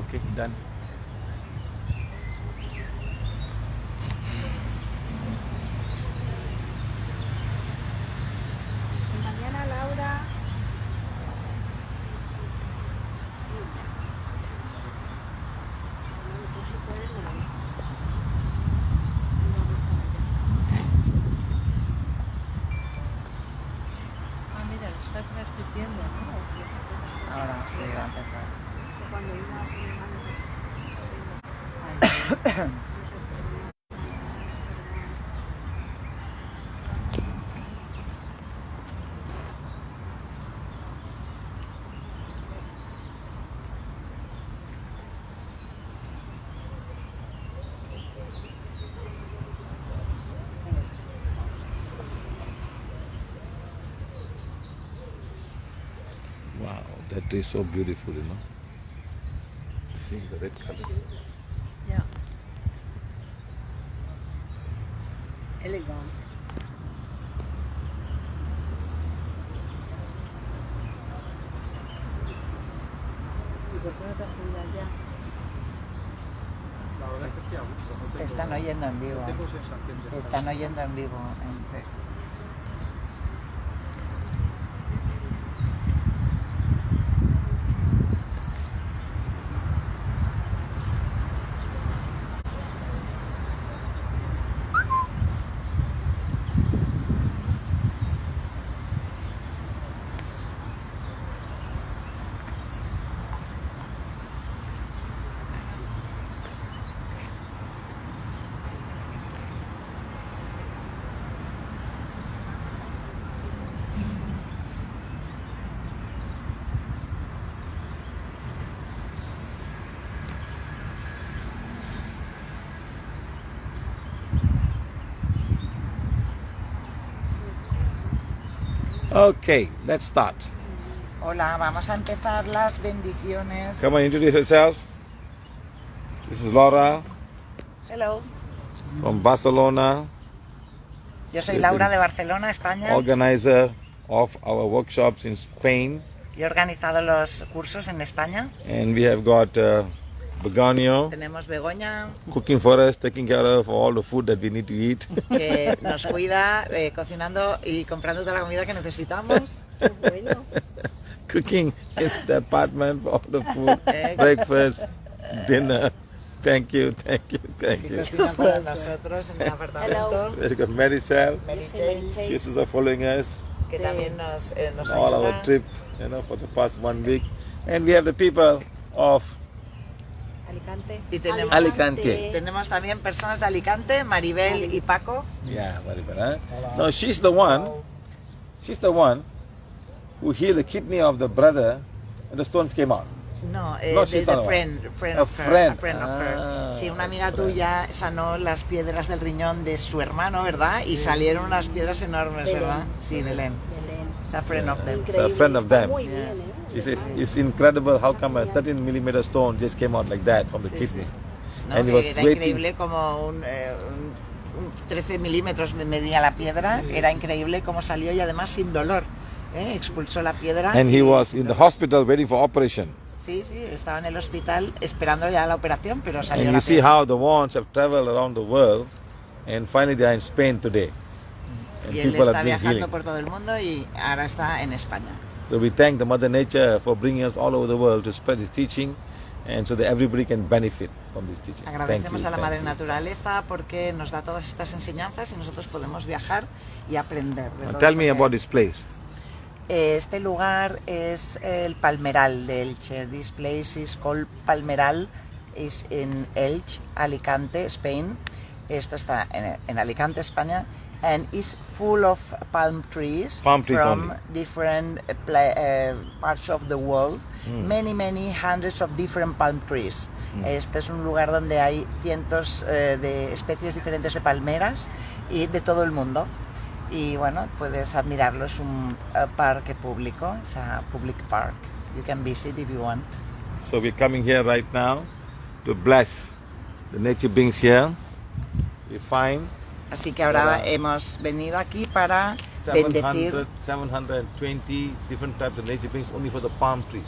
Okay, done. Mañana, Laura. Ah, mira, lo está transmitiendo, ¿no? Ahora sí, va a empezar. Cuando iba a Wow, that tree is so beautiful, you know. See the red color. Yeah. Elegant. ¿Y por qué no te has ido allá? La verdad es que a gusto. No Te tengo, están oyendo en vivo. no tengo sensación de Te estar- están oyendo en vivo. Okay, let's start. Hola, vamos a empezar las bendiciones. Come on, introduce yourself. This is Laura Hello. from Barcelona, Yo soy Laura de Barcelona, España. organizer of our workshops in Spain. Y he organizado los cursos en España. And we have got Begonio Tenemos Begoña, cooking for us, taking care of all the food that we need to eat. que nos cuida cocinando y comprando toda la comida que necesitamos. bueno. Cooking in the apartment, all the food, breakfast, dinner. Thank you, thank you, thank Que you. cocinan para nosotros en el apartamento. We've got Maricel, Mary Jane, she's also following us que también nos all our ayuda. trip, for the past 1 week. And we have the people of Alicante. Y tenemos, Alicante. tenemos también personas de Alicante, Maribel y Paco. Yeah, Maribel, huh? No, she's the one who healed the kidney of the brother and the stones came out. No, No, de she's not the friend A of her. friend. A friend of her. Ah, Sí, una a amiga friend. tuya sanó las piedras del riñón de su hermano, ¿verdad? Y salieron unas piedras enormes, Belén. ¿verdad? Sí, Belén. Belén. Es a friend of them. It's a friend of Está them. muy Yeah. bien, She says it's incredible how come a 13 millimeter stone just came out like that from the Sí, kidney. ¿No? And he Que was era waiting. increíble como un 13 milímetros medía la piedra, era increíble cómo salió y además sin dolor. Expulsó la piedra. And he was in the hospital waiting for operation. Sí, sí, estaba en el hospital esperando ya la operación, pero salió And la you see piedra. how the wands have traveled around the world, and finally they are in Spain today. And Y él people está have been viajando healing. por todo el mundo y ahora está en España. So we thank the Mother Nature for bringing us all over the world to spread His teaching, and so that everybody can benefit from this teaching. Agradecemos a la thank Madre you. Naturaleza porque nos da todas estas enseñanzas y nosotros podemos viajar y aprender. De Now todo tell esto me que about hay. this place. Este lugar es el Palmeral de Elche. This place is called Palmeral. Is in Elx, Alicante, Spain. Esto está en Alicante, España. And is full of palm trees, Palm trees from only. different parts of the world. Many hundreds of different palm trees. Este es un lugar donde hay cientos de especies diferentes de palmeras y de todo el mundo. Y bueno, puedes admirarlo, es un parque público, es a public park. You can visit if you want. So we're coming here right now to bless the nature beings here. We find Así que ahora hemos venido aquí para bendecir 720 different types of nature beings only for the palm trees.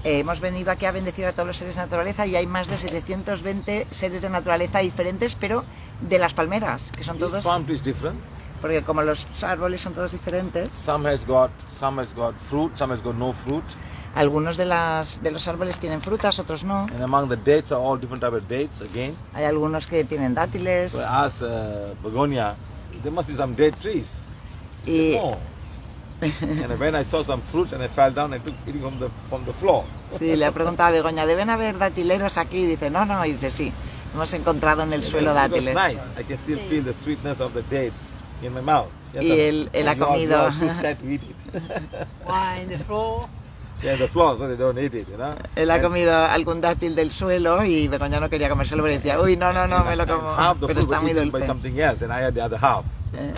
Hemos venido aquí a bendecir a todos los seres de naturaleza y hay más de 720 seres de naturaleza diferentes, pero de las palmeras, que son Each todos, palm tree is different. porque como los árboles son todos diferentes, Some has got fruit, some has got no fruit. algunos de los árboles tienen frutas, otros no. And among the dates are all different type of dates again. Hay algunos que tienen dátiles. So I asked Begonia, there must be some date trees. She Y- said, no. And when I saw some fruits and I fell down, I took eating from the floor. Sí, le ha preguntado a Begoña, ¿deben haber datileros aquí? Y dice, no, y dice, sí, hemos encontrado en el suelo It was dátiles. nice. I can still feel the sweetness of the date in my mouth. Yes, Y sir. él ha It's all comido- yours. Who's trying to eat it? Why in the floor? Yeah, the floor, so they don't eat it, you know. Él ha And- comido algún dátil del suelo y Begoña no quería comérselo, pero decía, uy, no, me lo como, half the pero fruit está was muy eaten by dulce. something else, and I had the other half. Eh,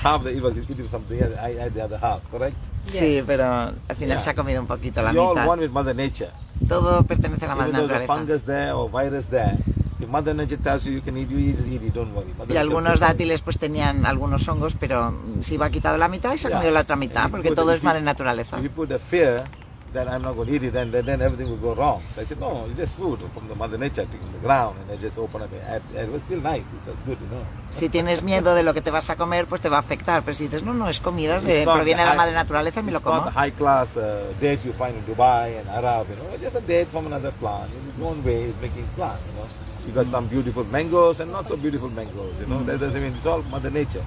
Half it was eating something else, I had the other half, correct? Sí, pero al final Yeah. se ha comido un poquito la We all mitad. one with Mother Nature. Todo pertenece a la madre Even though there's a naturaleza. fungus there or virus there, if Mother Nature tells you you can eat, you just eat it, don't worry. Mother Y Nature algunos puts- dátiles pues tenían algunos hongos, pero Siva ha quitado la mitad y se ha Yeah. comido la otra And mitad, if porque you todo put- es madre naturaleza. If you put a fear that I'm not going to eat it, then everything will go wrong. So I said, no, it's just food from the Mother Nature from the ground, and I just open up it was still nice, it was good, you know. Si tienes miedo de lo que te vas a comer, pues te va a afectar. Pero si dices, no, es comida, It's not proviene the de la high- madre naturaleza y me lo It's not como. the high class dates you find in Dubai and Arab, you know. It's just a date from another plant. In its own way, it's making plant, you know. You got some beautiful mangoes and not so beautiful mangoes, you know. That doesn't mean it's all Mother Nature.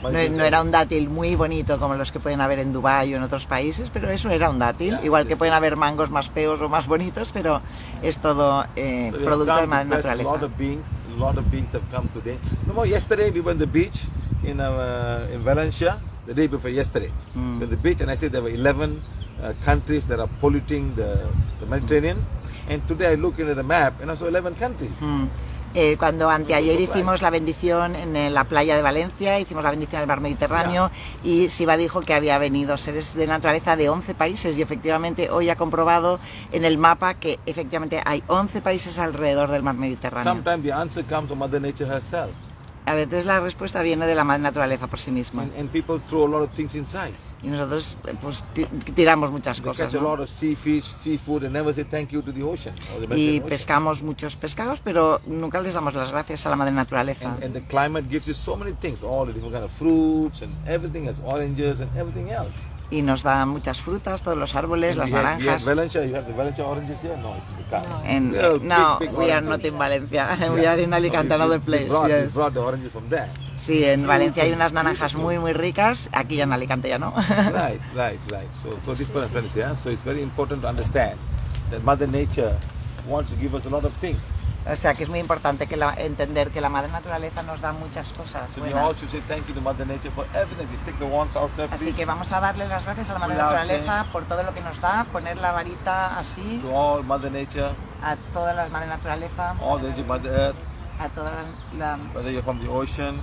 No era un dátil muy bonito como los que pueden haber en Dubái o en otros países, pero eso era un dátil. Yeah, Igual que yes. pueden haber mangos más feos o más bonitos, pero es todo So we have producto de come madre to bless naturaleza. a lot of beings have come today. No, yesterday we went to the beach in Valencia, the day before yesterday. Mm. We went to the beach and I said there were 11 countries that are polluting the Mediterranean. And today I look into the map and I saw 11 countries. Cuando anteayer Surprise. hicimos la bendición en la playa de Valencia, hicimos la bendición del mar Mediterráneo y Siva dijo que había venido seres de naturaleza de 11 países y efectivamente hoy ha comprobado en el mapa que efectivamente hay 11 países alrededor del mar Mediterráneo. Sometimes the answer comes from Mother Nature herself. A veces la respuesta viene de la madre naturaleza por sí misma And people throw a lot of things inside. y nosotros pues tiramos muchas They cosas, catch a ¿no? lot of seafood and never say thank you to the ocean. Or the Y Mediterranean Ocean. pescamos muchos pescados, pero nunca les damos las gracias a la madre naturaleza. And the climate gives you so many things, all the different kind of fruits and everything has oranges and everything else. Y nos da muchas frutas, todos los árboles, las We have naranjas. Valencia, you have the Valencia oranges here? No, it's in the car. And, Real no, big we are oranges. not in Valencia. Yeah. We are in Alicante, No, another we place. brought, Yes. we brought the oranges from there. Sí, en Valencia hay unas naranjas muy ricas. Aquí en Alicante ya no. Right. So this point I'm trying to say, so it's very important to understand that Mother Nature wants to give us a lot of things. O sea que es muy importante que entender que la madre naturaleza nos da muchas cosas So we buenas. all should say thank you to Mother Nature for everything. We take the ones out there, Así please. que vamos a darle las gracias a la madre Without naturaleza por todo lo que nos da, poner la varita así To all Mother Nature, a toda la madre naturaleza, all the Mother Earth, a todos whether you're from the ocean,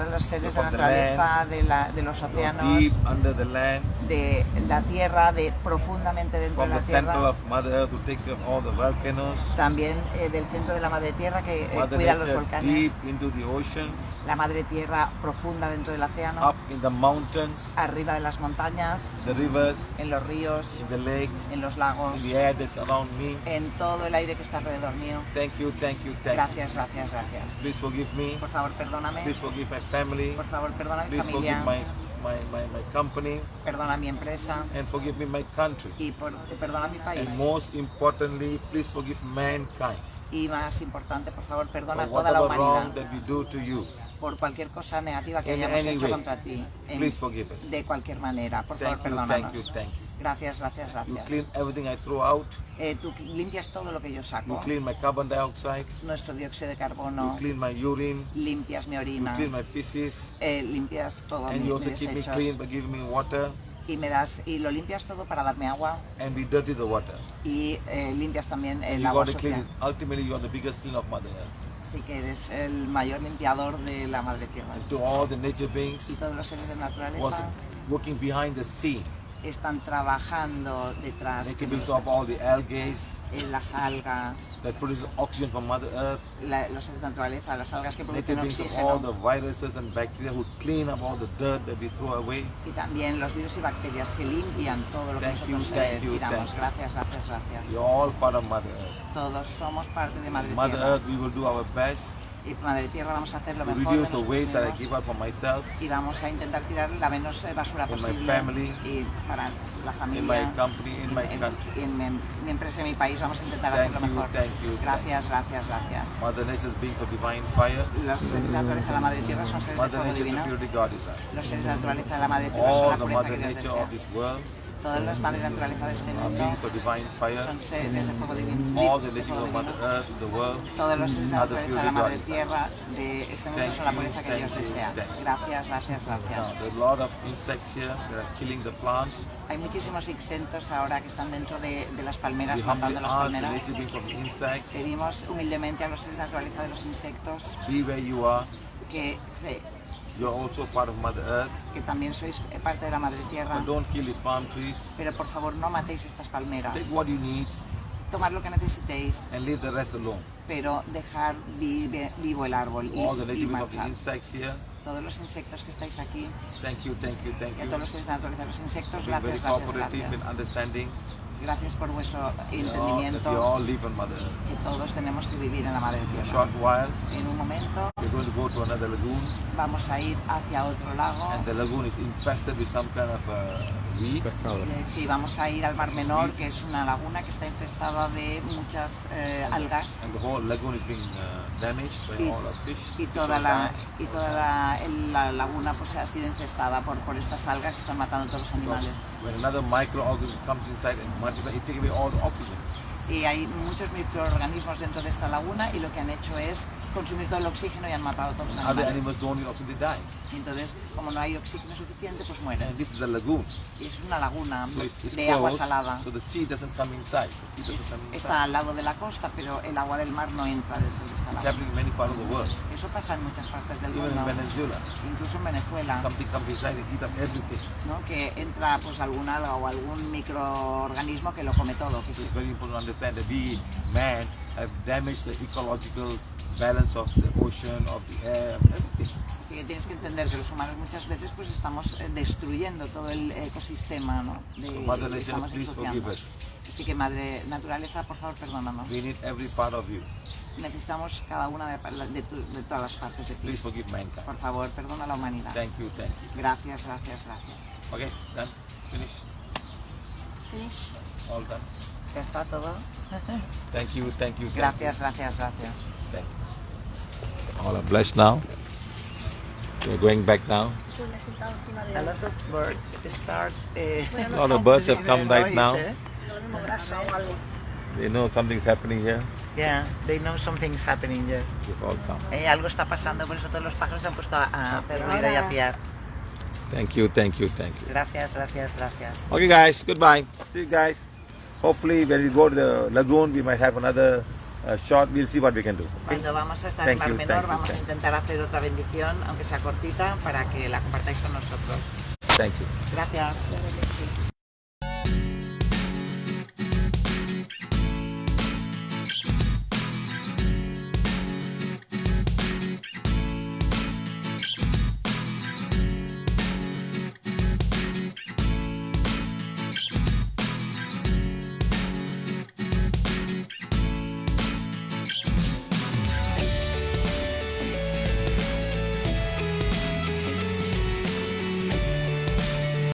los seres de From the naturaleza, de los océanos, deep under the land, de la tierra, de profundamente dentro de from la the center tierra. of Mother Earth who takes care of all the volcanoes, También del centro de la madre tierra que Mother cuida los Nature volcanes, deep into the ocean, la madre tierra profunda dentro del océano, up in the mountains, arriba de las montañas, the rivers, en los ríos, in the lake, en los lagos, in the air that's around me. en todo el aire que está alrededor mío. Thank you. Gracias. Please forgive me. Por favor, perdóname. Please forgive my family. Por favor, perdona a mi Please forgive familia. my company. Perdona a mi empresa. And forgive me my country. Y perdona a mi país. And most importantly, please forgive mankind. Y más importante, por favor, perdona a For toda la whatever wrong humanidad that we do to you. por cualquier cosa negativa que In hayamos any hecho way. contra ti. Please forgive us. De cualquier manera. Por favor, Thank you. perdónanos. You Gracias. clean everything I throw out. Tú limpias todo lo que yo You saco. clean my carbon dioxide. Nuestro dióxido de You carbono. clean my urine. Limpias mi You orina. clean my feces. Limpias todo And mis you also keep me desechos. clean by giving me water. Y lo limpias todo para darme agua. And we dirty the water. Y limpias también el You agua got to clean sucia. it. Ultimately, you are the biggest cleaner of Mother Earth. Así que eres el mayor limpiador de la madre tierra. And to all the nature beings Y todos los seres de was naturaleza working behind the scene. están trabajando detrás Nature brings up all the algae en las algas, that produces oxygen from Mother Earth. los seres de naturaleza, las algas que Nature producen brings up all oxígeno, the viruses and bacteria who clean up all the dirt that we throw away. y también los virus y bacterias que limpian todo lo que Thank you, nosotros thank you, tiramos. thank you. Gracias, gracias, gracias. You're all part of Mother Earth. Todos somos parte de Madre Mother Tierra. Earth, we will do our best Y Madre Tierra vamos a hacer lo to mejor de reduce the waste that I nosotros give out for myself, y vamos a intentar tirar la menos basura In my posible. family, Y para la in familia, my company, in my country. y en mi empresa, en mi país, vamos a intentar Thank hacerlo you, mejor. thank you, Gracias, gracias, gracias. Mother Nature is being for divine fire. Los seres de la naturaleza de la Madre Tierra son seres de Mother fuego Nature is the divino. purity God desires. Los seres de la naturaleza de la Madre Tierra son All la the pureza Mother que Dios Nature desea. of this world Todas las madres de la naturaleza de este are mundo beings of divine fire. son seres de fuego divino. All the de nature fuego of Mother divino. Earth in the world Todos los seres de la are the naturaleza de purity la God Madre desires. Tierra de este mundo son la pureza que Dios Thank you, desea. thank you. Gracias, gracias, gracias. Now, there are a lot of insects here that are killing the plants. Hay muchísimos insectos ahora que están dentro de las palmeras, We humbly matando las ask the palmeras. nature beings of the insects, Pedimos humildemente a los seres de la naturaleza de los insectos be where you are. que, You're also part of Mother Earth. que también sois parte de la Madre Tierra, But don't kill these palm trees. pero por favor no matéis estas palmeras. Take what you need Tomad lo que necesitéis, and leave the rest alone. pero dejar vivo el árbol All the y nature beings of the marchar. insects here, Todos los insectos que estáis aquí, thank you, thank you, thank y a you. todos los seres de la naturaleza de los insectos, Being very gracias, gracias, cooperative gracias. in understanding Gracias por vuestro that we entendimiento, all live on Mother Earth. que todos tenemos que vivir en la Madre In a Tierra. short while, En un momento we're going to go to another lagoon, vamos a ir hacia otro lago. and the lagoon is infested with some kind of weed. Sí, vamos a ir al Mar Menor, que es una laguna que está infestada de muchas algas, And the whole lagoon is being damaged by y, all our fish. y Fish toda are la, dying. y toda la laguna pues ha sido infestada por estas algas y están matando a todos los animales. When another microorganism comes inside and multiplies, it takes away all the oxygen. Y hay muchos microorganismos dentro de esta laguna y lo que han hecho es consumir todo el oxígeno y han matado a todos los Other animales. animals don't need oxygen, they die. Y entonces, como no hay oxígeno suficiente, pues mueren. And this is a lagoon. Y es una laguna So it's de agua closed, salada. so the sea doesn't come inside. The sea doesn't come Está inside. al lado de la costa, pero el agua del mar no entra dentro de esta It's laguna. happening in many parts of the world. Eso pasa en muchas partes del Even in mundo, Venezuela, incluso en Venezuela, something comes inside and eat up everything. ¿no? Que entra pues algún alga o algún microorganismo que lo come todo. Que So sí. it's very important to understand that we, man, have damaged the ecological balance of the ocean, of the air, everything. Así que tienes que entender que los humanos muchas veces pues estamos destruyendo todo el ecosistema, ¿no? So Mother Nature, Estamos please forgive ensuciando. us. Así que Madre Naturaleza, por favor, perdónanos. We need every part of you. Necesitamos cada una de todas las partes de ti. Please forgive mankind. Por favor, perdona a la humanidad. Thank you, thank you. Gracias, gracias, gracias. Okay, done. Finish. Finish. All done. Ya está todo. Thank you, thank you. Thank Gracias, gracias, gracias. You. Thank you. All are blessed now. We're going back now. A lot of birds start. A lot of birds have come right now. eh? They know something's happening here. Yeah, they know something's happening, yes. They've all come. Algo está pasando, por eso todos los pájaros se han puesto a hacer ruido y a piar. Thank you, thank you, thank you. Gracias, gracias, gracias. Okay, guys, goodbye. See you guys. Hopefully, when we go to the lagoon, we might have another shot. We'll see what we can do. Okay? Cuando vamos a estar en Thank Mar you, Menor, thank you, vamos a thank you. intentar hacer otra bendición, aunque sea cortita, para que la compartáis con nosotros. Thank you. Gracias.